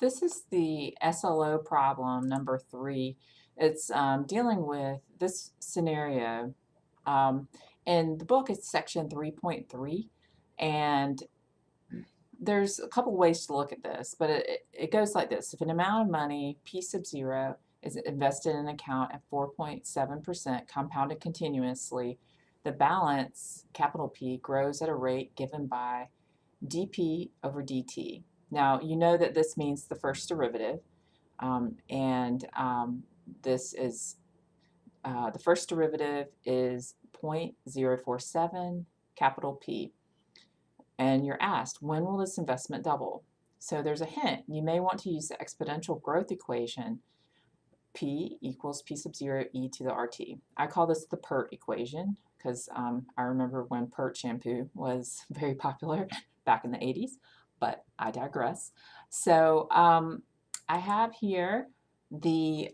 This is the SLO problem number 3. It's dealing with this scenario. Um, in the book, it's section 3.3, and there's a couple ways to look at this, but it goes like this. If an amount of money, P sub 0, is invested in an account at 4.7% compounded continuously, the balance, capital P, grows at a rate given by dp over dt. Now, you know that this means the first derivative, and this is the first derivative is 0.047 capital P. And you're asked, when will this investment double? So there's a hint. You may want to use the exponential growth equation, P equals P sub 0 e to the RT. I call this the PERT equation because I remember when PERT shampoo was very popular back in the 80s, but I digress. So I have here the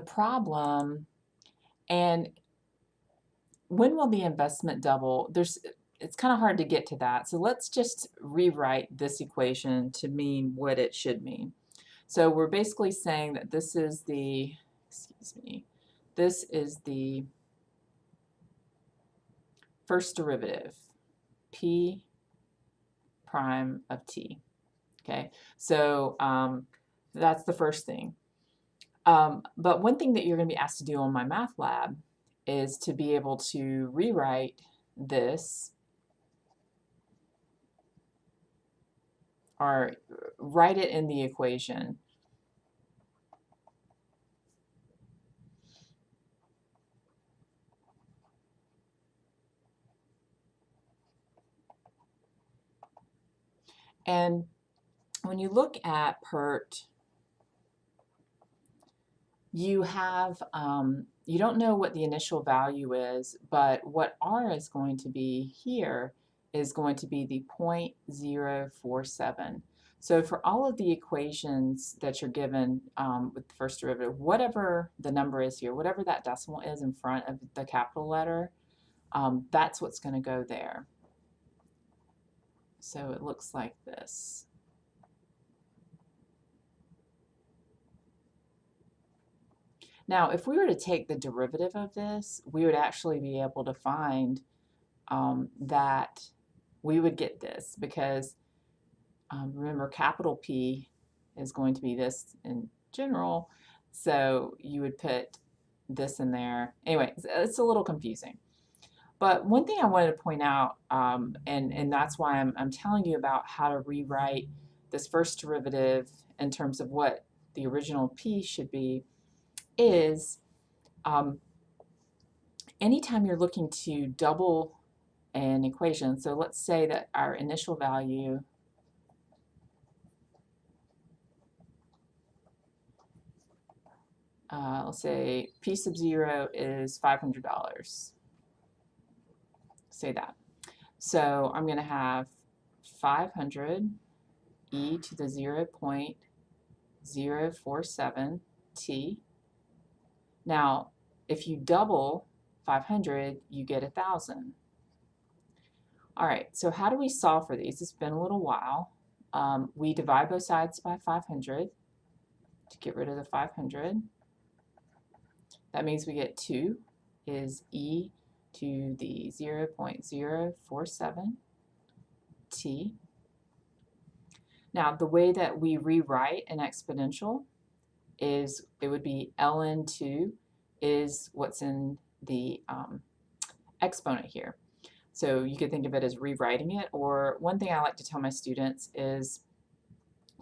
problem, and when will the investment double? It's kind of hard to get to that, so let's just rewrite this equation to mean what it should mean. So we're basically saying that this is the, this is the first derivative, P prime of t. Okay, so that's the first thing. But one thing that you're going to be asked to do on my math lab is to be able to rewrite this, or write it in the equation. And when you look at PERT, you have, you don't know what the initial value is, but what R is going to be here is going to be the 0.047. So for all of the equations that you're given with the first derivative, whatever the number is here, whatever that decimal is in front of the capital letter, that's what's going to go there. So it looks like this. Now, if we were to take the derivative of this, we would actually be able to find that we would get this, because remember, capital P is going to be this in general, so you would put this in there. Anyway, it's a little confusing. But one thing I wanted to point out, and that's why I'm telling you about how to rewrite this first derivative in terms of what the original P should be, is anytime you're looking to double an equation, so let's say that our initial value let's say P sub 0 is $500. Say that. So I'm going to have 500 e to the 0.047 t. Now, if you double 500, you get 1,000. All right, so how do we solve for these? It's been a little while. We divide both sides by 500 to get rid of the 500. That means we get 2 is e to the 0.047 t. Now, the way that we rewrite an exponential is it would be ln 2 is what's in the exponent here. So you could think of it as rewriting it, or one thing I like to tell my students is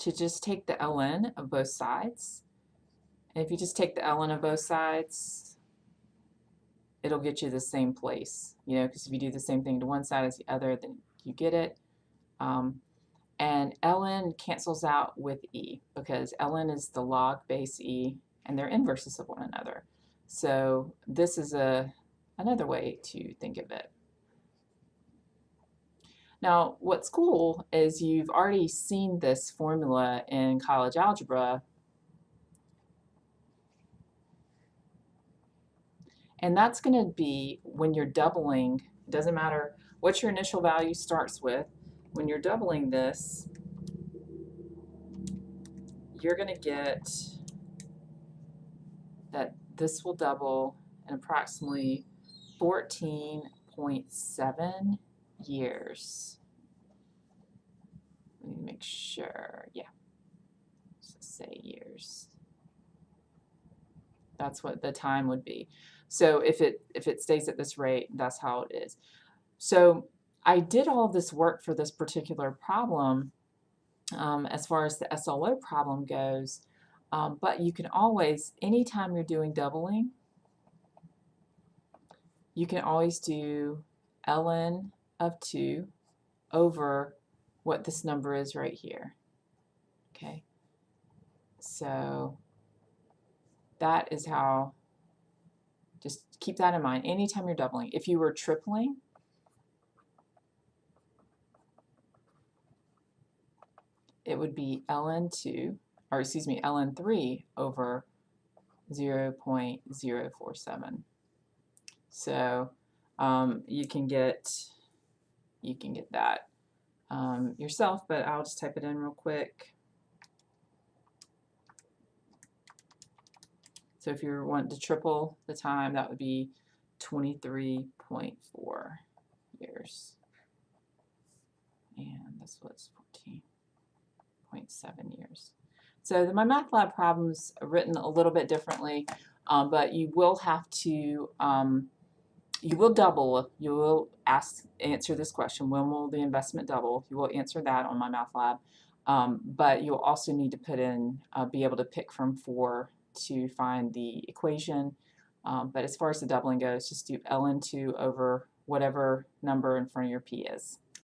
to just take the ln of both sides. And if you just take the ln of both sides, it'll get you the same place, you know, because if you do the same thing to one side as the other, then you get it. And ln cancels out with e, because ln is the log base e, and they're inverses of one another. So this is another way to think of it. Now, what's cool is you've already seen this formula in college algebra, and that's going to be when you're doubling. It doesn't matter what your initial value starts with. when you're doubling this, you're going to get that this will double in approximately 14.7 years. Let me make sure. Yeah, let's say years. That's what the time would be. So if it stays at this rate, that's how it is. So I did all this work for this particular problem as far as the SLO problem goes, but you can always, anytime you're doing doubling, you can always do ln of 2 over what this number is right here. Okay, so that is how, just keep that in mind anytime you're doubling. If you were tripling, it would be ln2, or excuse me, ln3 over 0.047. So you can get that yourself, but I'll just type it in real quick. So if you want to triple the time, that would be 23.4 years. And this was 14.7 years. So the MyMathLab problem's written a little bit differently, but you will have to, you will double, you will answer this question, when will the investment double? You will answer that on MyMathLab, but you'll also need to put in, be able to pick from 4 to find the equation. But as far as the doubling goes, just do ln2 over whatever number in front of your p is.